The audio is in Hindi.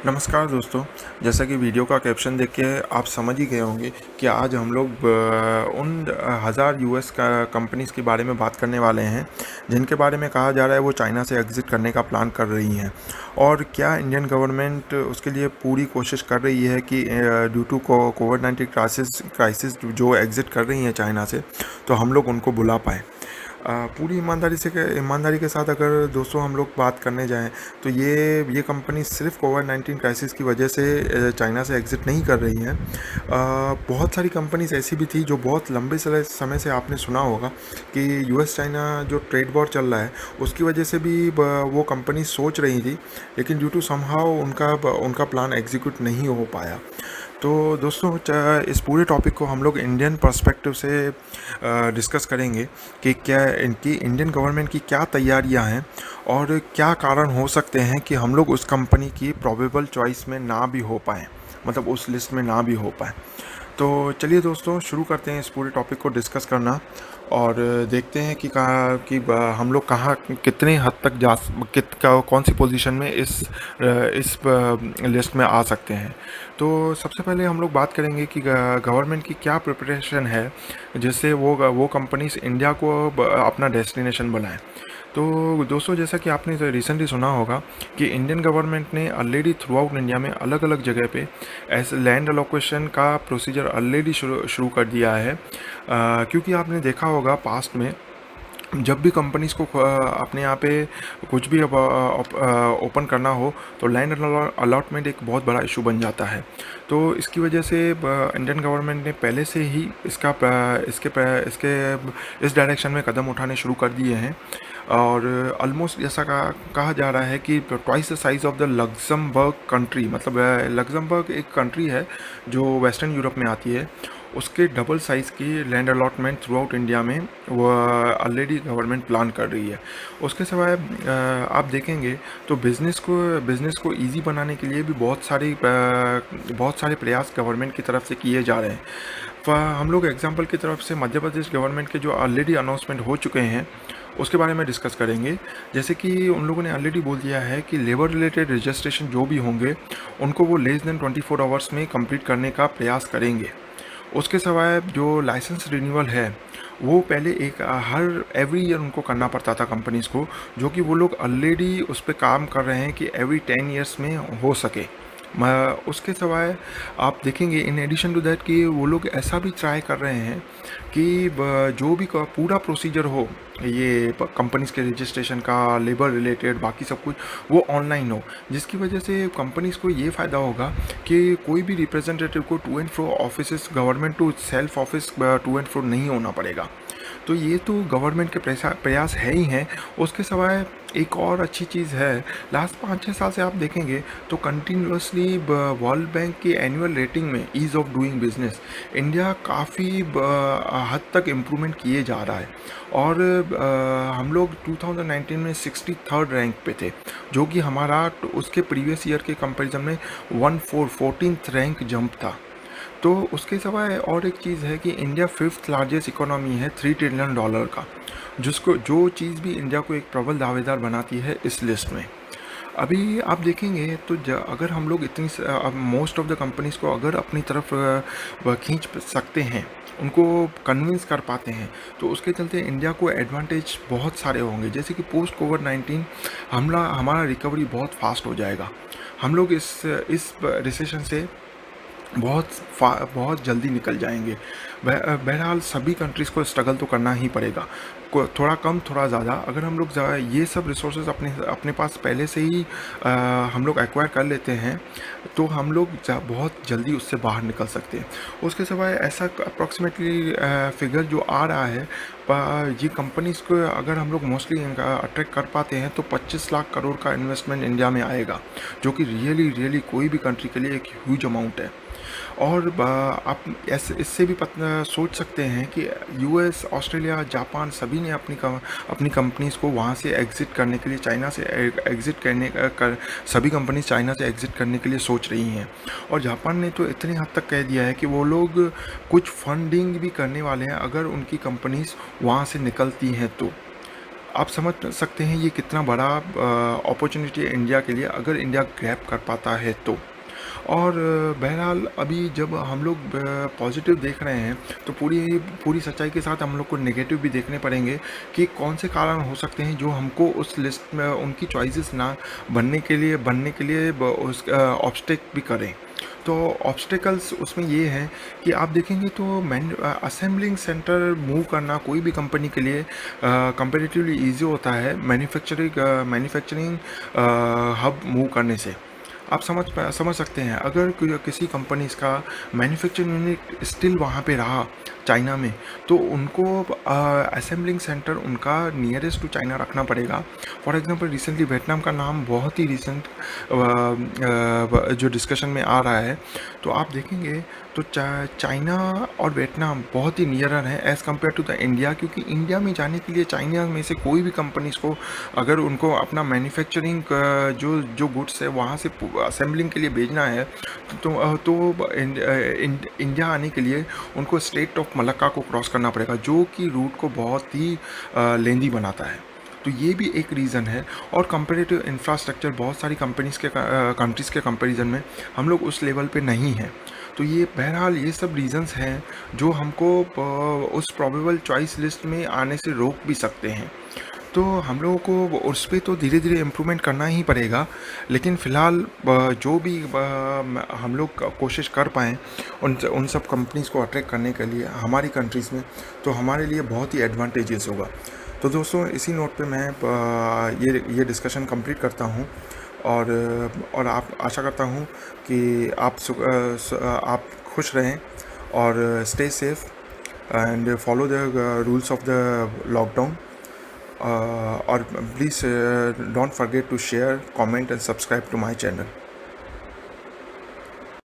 नमस्कार दोस्तों। जैसा कि वीडियो का कैप्शन देख के आप समझ ही गए होंगे कि आज हम लोग उन हज़ार यूएस का कंपनीज़ के बारे में बात करने वाले हैं जिनके बारे में कहा जा रहा है वो चाइना से एग्ज़िट करने का प्लान कर रही हैं। और क्या इंडियन गवर्नमेंट उसके लिए पूरी कोशिश कर रही है कि ड्यू टू कोविड-19 क्राइसिस जो एग्ज़िट कर रही हैं चाइना से, तो हम लोग उनको बुला पाएँ। पूरी ईमानदारी के साथ अगर दोस्तों हम लोग बात करने जाएं तो ये कंपनी सिर्फ कोविड-19 क्राइसिस की वजह से चाइना से एग्ज़िट नहीं कर रही हैं। बहुत सारी कंपनीज ऐसी भी थी जो बहुत लंबे समय से आपने सुना होगा कि यूएस चाइना जो ट्रेड वॉर चल रहा है उसकी वजह से भी वो कंपनी सोच रही थी, लेकिन ड्यू टू समहाउ उनका प्लान एग्जीक्यूट नहीं हो पाया। तो दोस्तों इस पूरे टॉपिक को हम लोग इंडियन पर्सपेक्टिव से डिस्कस करेंगे कि क्या इनकी इंडियन गवर्नमेंट की क्या तैयारियां हैं और क्या कारण हो सकते हैं कि हम लोग उस कंपनी की प्रोबेबल चॉइस में ना भी हो पाएँ, मतलब उस लिस्ट में ना भी हो पाएँ। तो चलिए दोस्तों शुरू करते हैं इस पूरे टॉपिक को डिस्कस करना और देखते हैं कि हम लोग कहाँ कितने हद तक कौन सी पोजीशन में इस लिस्ट में आ सकते हैं। तो सबसे पहले हम लोग बात करेंगे कि गवर्नमेंट की क्या प्रिपरेशन है जिससे वो कंपनीज इंडिया को अपना डेस्टिनेशन बनाएं। तो दोस्तों जैसा कि आपने रिसेंटली सुना होगा कि इंडियन गवर्नमेंट ने ऑलरेडी थ्रू आउट इंडिया में अलग अलग जगह पे ऐसे लैंड अलोकेशन का प्रोसीजर ऑलरेडी शुरू कर दिया है। क्योंकि आपने देखा होगा पास्ट में जब भी कंपनीज को अपने यहाँ पे कुछ भी ओपन करना हो तो लैंड अलॉटमेंट एक बहुत बड़ा इशू बन जाता है। तो इसकी वजह से इंडियन गवर्नमेंट ने पहले से ही इसके इस डायरेक्शन में कदम उठाने शुरू कर दिए हैं। और ऑलमोस्ट जैसा कहा जा रहा है कि twice the size of the Luxembourg country, मतलब लग्जमबर्ग एक कंट्री है जो वेस्टर्न यूरोप में आती है, उसके डबल साइज़ की land allotment through out India में वो ऑलरेडी गवर्नमेंट प्लान कर रही है। उसके सिवाय आप देखेंगे तो बिज़नेस को इजी बनाने के लिए भी बहुत सारे प्रयास गवर्नमेंट की तरफ से किए जा रहे हैं। हम लोग एग्जांपल की तरफ से मध्य प्रदेश गवर्नमेंट के जो ऑलरेडी अनाउंसमेंट हो चुके हैं उसके बारे में डिस्कस करेंगे। जैसे कि उन लोगों ने ऑलरेडी बोल दिया है कि लेबर रिलेटेड रजिस्ट्रेशन जो भी होंगे उनको वो लेस देन 24 आवर्स में कंप्लीट करने का प्रयास करेंगे। उसके सिवाय जो लाइसेंस रिन्यूअल है वो पहले हर एवरी ईयर उनको करना पड़ता था कंपनीज़ को, जो कि वो लोग ऑलरेडी उस पर काम कर रहे हैं कि एवरी 10 ईयर्स में हो सके। उसके सिवाय आप देखेंगे इन एडिशन टू दैट कि वो लोग ऐसा भी ट्राई कर रहे हैं कि जो भी पूरा प्रोसीजर हो ये कंपनीज़ के रजिस्ट्रेशन का, लेबर रिलेटेड बाकी सब कुछ वो ऑनलाइन हो, जिसकी वजह से कंपनीज़ को ये फ़ायदा होगा कि कोई भी रिप्रेजेंटेटिव को to and fro office government to self office to and fro नहीं होना पड़ेगा। तो ये तो गवर्नमेंट के प्रयास है ही हैं। उसके सिवाय एक और अच्छी चीज़ है, लास्ट 5-6 साल से आप देखेंगे तो कंटिन्यूसली वर्ल्ड बैंक की एनुअल रेटिंग में ease of doing business India काफ़ी हद तक इम्प्रूवमेंट किए जा रहा है। और हम लोग 2019 में 63rd रैंक पे थे, जो कि हमारा उसके प्रीवियस ईयर के कंपैरिजन में 14th रैंक जंप था। तो उसके सिवाय और एक चीज़ है कि इंडिया 5th लार्जेस्ट इकोनॉमी है $3 ट्रिलियन का, जो चीज़ भी इंडिया को एक प्रबल दावेदार बनाती है इस लिस्ट में। अभी आप देखेंगे तो अगर हम लोग मोस्ट ऑफ द कंपनीज़ को अगर अपनी तरफ खींच सकते हैं, उनको कन्विंस कर पाते हैं, तो उसके चलते इंडिया को एडवांटेज बहुत सारे होंगे। जैसे कि पोस्ट कोविड-19 हमारा रिकवरी बहुत फास्ट हो जाएगा। हम लोग इस रिसेशन से बहुत जल्दी निकल जाएंगे। बहरहाल सभी कंट्रीज़ को स्ट्रगल तो करना ही पड़ेगा, थोड़ा कम थोड़ा ज़्यादा। अगर हम लोग ये सब रिसोर्सेज अपने पास पहले से ही हम लोग एक्वायर कर लेते हैं तो हम लोग बहुत जल्दी उससे बाहर निकल सकते हैं। उसके सिवाय ऐसा अप्रॉक्सीमेटली फिगर जो आ रहा है, ये कंपनीज़ को अगर हम लोग मोस्टली अट्रैक्ट कर पाते हैं तो 25 लाख करोड़ का इन्वेस्टमेंट इंडिया में आएगा, जो कि रियली कोई भी कंट्री के लिए एक ह्यूज अमाउंट है। और आप इससे भी सोच सकते हैं कि यूएस, ऑस्ट्रेलिया, जापान सभी ने अपनी कंपनीज़ को वहाँ से एग्ज़िट करने के लिए सभी कंपनीज चाइना से एग्ज़िट करने के लिए सोच रही हैं। और जापान ने तो इतने हद तक कह दिया है कि वो लोग कुछ फंडिंग भी करने वाले हैं अगर उनकी कंपनीज़ वहाँ से निकलती हैं तो। आप समझ सकते हैं ये कितना बड़ा अपॉर्चुनिटी है इंडिया के लिए, अगर इंडिया ग्रैब कर पाता है तो। और बहरहाल अभी जब हम लोग पॉजिटिव देख रहे हैं तो पूरी पूरी सच्चाई के साथ हम लोग को नेगेटिव भी देखने पड़ेंगे कि कौन से कारण हो सकते हैं जो हमको उस लिस्ट में उनकी चॉइसेस ना बनने के लिए उस ऑब्स्टेक भी करें। तो ऑब्स्टेकल्स उसमें ये हैं कि आप देखेंगे तो असेंबलिंग सेंटर मूव करना कोई भी कंपनी के लिए कंपेरेटिवली ईजी होता है मैन्युफैक्चरिंग हब मूव करने से। आप समझ सकते हैं, अगर किसी कंपनीज का मैन्युफैक्चरिंग यूनिट स्टिल वहाँ पे रहा चाइना में, तो उनको असेंबलिंग सेंटर उनका नियरेस्ट टू चाइना रखना पड़ेगा। फॉर एग्जांपल रिसेंटली वियतनाम का नाम बहुत ही रिसेंट जो डिस्कशन में आ रहा है, तो आप देखेंगे तो चाइना और वियतनाम बहुत ही नियरर हैं as compare to the India, क्योंकि इंडिया में जाने के लिए चाइना में से कोई भी कंपनीज को अगर उनको अपना मैन्युफैक्चरिंग जो जो गुड्स है वहाँ से असेंबलिंग के लिए भेजना है तो इंडिया आने के लिए उनको स्ट्रेट ऑफ मलक्का को क्रॉस करना पड़ेगा, जो कि रूट को बहुत ही लेंदी बनाता है। तो ये भी एक रीज़न है। और कंपेरेटिव इंफ्रास्ट्रक्चर बहुत सारी कंट्रीज़ के कंपैरिजन में हम लोग उस लेवल पे नहीं हैं। तो ये बहरहाल ये सब रीज़न्स हैं जो हमको उस प्रोबेबल चॉइस लिस्ट में आने से रोक भी सकते हैं। तो हम लोगों को उस पे तो धीरे धीरे इम्प्रूवमेंट करना ही पड़ेगा, लेकिन फ़िलहाल जो भी हम लोग कोशिश कर पाएँ उन सब कंपनीज़ को अट्रैक्ट करने के लिए हमारी कंट्रीज़ में, तो हमारे लिए बहुत ही एडवांटेजेस होगा। तो दोस्तों इसी नोट पे मैं ये डिस्कशन कंप्लीट करता हूँ। और आप आशा करता हूँ कि आप खुश रहें और stay safe and follow the rules of the lockdown. और please don't forget to share, comment and subscribe to my channel.